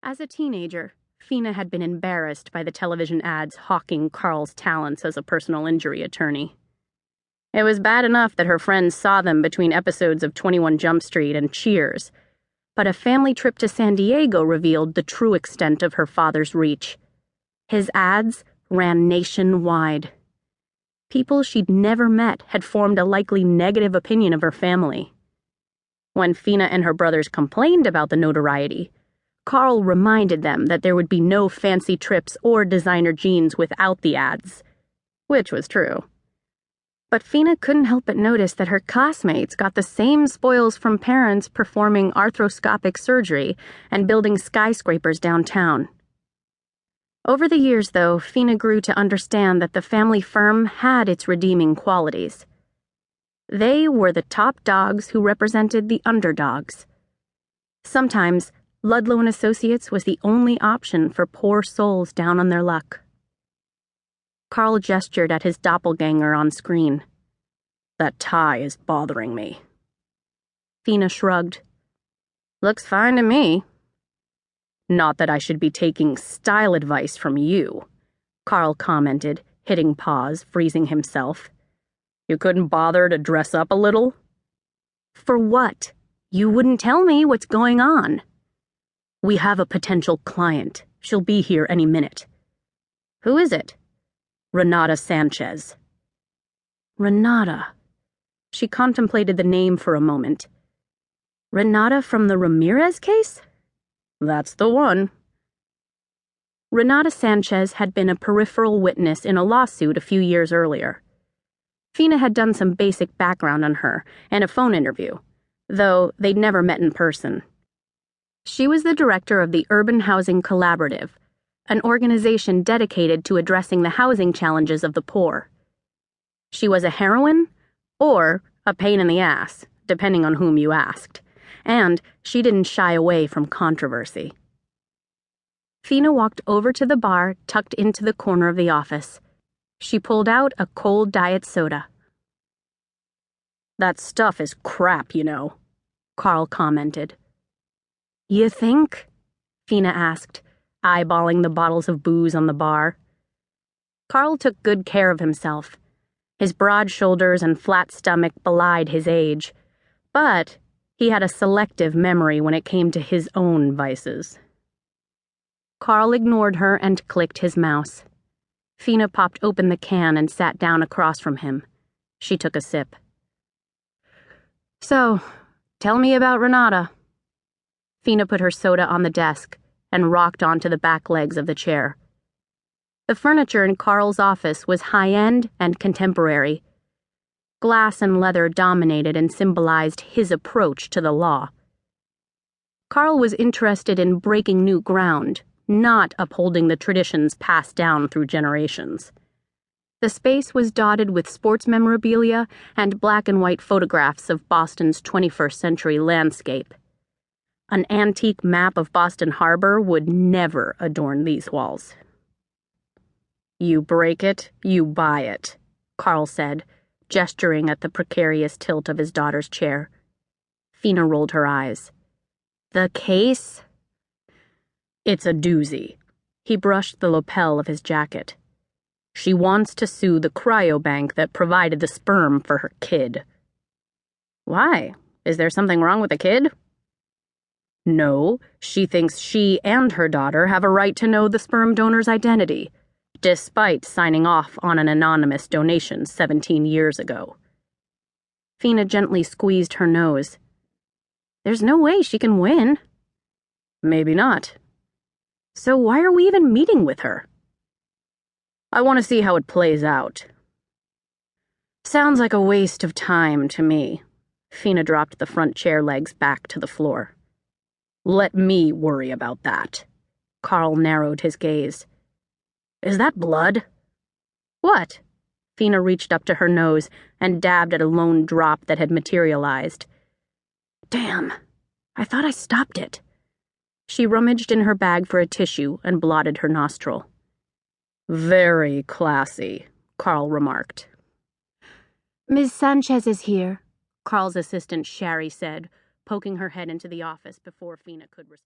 As a teenager, Fina had been embarrassed by the television ads hawking Carl's talents as a personal injury attorney. It was bad enough that her friends saw them between episodes of 21 Jump Street and Cheers, but a family trip to San Diego revealed the true extent of her father's reach. His ads ran nationwide. People she'd never met had formed a likely negative opinion of her family. When Fina and her brothers complained about the notoriety, Carl reminded them that there would be no fancy trips or designer jeans without the ads, which was true. But Fina couldn't help but notice that her classmates got the same spoils from parents performing arthroscopic surgery and building skyscrapers downtown. Over the years, though, Fina grew to understand that the family firm had its redeeming qualities. They were the top dogs who represented the underdogs. Sometimes, Ludlow & Associates was the only option for poor souls down on their luck. Carl gestured at his doppelganger on screen. "That tie is bothering me." Fina shrugged. "Looks fine to me." "Not that I should be taking style advice from you," Carl commented, hitting pause, freezing himself. "You couldn't bother to dress up a little?" "For what? You wouldn't tell me what's going on." "We have a potential client. She'll be here any minute." "Who is it?" "Renata Sanchez." Renata. She contemplated the name for a moment. Renata from the Ramirez case? "That's the one." Renata Sanchez had been a peripheral witness in a lawsuit a few years earlier. Fina had done some basic background on her and a phone interview, though they'd never met in person. She was the director of the Urban Housing Collaborative, an organization dedicated to addressing the housing challenges of the poor. She was a heroine or a pain in the ass, depending on whom you asked, and she didn't shy away from controversy. Fina walked over to the bar tucked into the corner of the office. She pulled out a cold diet soda. "That stuff is crap, you know," Carl commented. "You think?" Fina asked, eyeballing the bottles of booze on the bar. Carl took good care of himself. His broad shoulders and flat stomach belied his age, but he had a selective memory when it came to his own vices. Carl ignored her and clicked his mouse. Fina popped open the can and sat down across from him. She took a sip. "So, tell me about Renata." Fina put her soda on the desk and rocked onto the back legs of the chair. The furniture in Carl's office was high-end and contemporary. Glass and leather dominated and symbolized his approach to the law. Carl was interested in breaking new ground, not upholding the traditions passed down through generations. The space was dotted with sports memorabilia and black and white photographs of Boston's 21st century landscape. An antique map of Boston Harbor would never adorn these walls. "You break it, you buy it," Carl said, gesturing at the precarious tilt of his daughter's chair. Fina rolled her eyes. "The case?" "It's a doozy." He brushed the lapel of his jacket. "She wants to sue the cryobank that provided the sperm for her kid." "Why? Is there something wrong with the kid?" "No, she thinks she and her daughter have a right to know the sperm donor's identity, despite signing off on an anonymous donation 17 years ago. Fina gently squeezed her nose. "There's no way she can win." "Maybe not." "So why are we even meeting with her?" "I want to see how it plays out." "Sounds like a waste of time to me." Fina dropped the front chair legs back to the floor. "Let me worry about that." Carl narrowed his gaze. "Is that blood?" "What?" Fina reached up to her nose and dabbed at a lone drop that had materialized. "Damn, I thought I stopped it." She rummaged in her bag for a tissue and blotted her nostril. "Very classy," Carl remarked. "Ms. Sanchez is here," Carl's assistant Sherry said, poking her head into the office before Fina could respond.